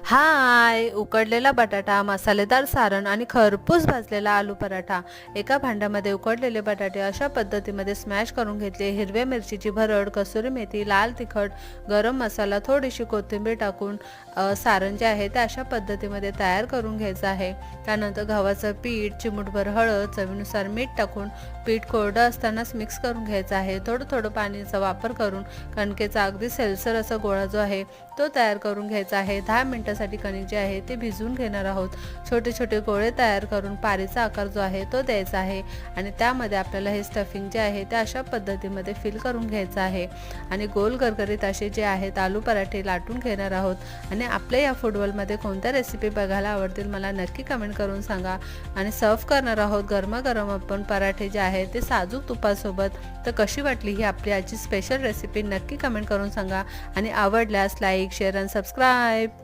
हाय, उकडलेला बटाटा, मसालेदार सारण आणि खरपूस भाजलेला आलू पराठा. एका भांड्यामध्ये उकडलेले बटाटे अशा पद्धतीमध्ये स्मॅश करून घेतले. हिरव्या मिरचीची भरड, कसुरी मेथी, लाल तिखट, गरम मसाला, थोडीशी कोथिंबीर टाकून सारण जे आहे ते अशा पद्धतीमध्ये तयार करून घ्यायचं आहे. त्यानंतर गव्हाचं पीठ, चिमूटभर हळद, चवीनुसार मीठ टाकून पीठ कोरडं असतानाच मिक्स करून घ्यायचं आहे. थोडं थोडं पाण्याचा वापर करून कणकेचा अगदी सैलसर असा गोळा जो आहे तो तयार करून घ्यायचा आहे. 10 मिनिटांसाठी कणिक जे आहे ते भिजवून घेणार आहोत. छोटे छोटे गोळे तयार करून पारीचा आकार जो आहे तो द्यायचा आहे आणि त्यामध्ये आपल्याला हे स्टफिंग जे आहे ते अशा पद्धतीमध्ये फिल करून घ्यायचं आहे आणि गोल गरगरीत असे जे आहेत आलू पराठे लाटून घेणार आहोत. आणि आपल्या या फूडवर्ल्डमध्ये कोणत्या रेसिपी बघायला आवडतील मला नक्की कमेंट करून सांगा. आणि सर्व करणार आहोत गरमागरम आपण पराठे जे आहे ते साजूक तुपासोबत. तर कशी वाटली ही आपली आजची स्पेशल रेसिपी नक्की कमेंट करून सांगा आणि आवडल्यास लाईक, शेअर आणि सबस्क्राईब.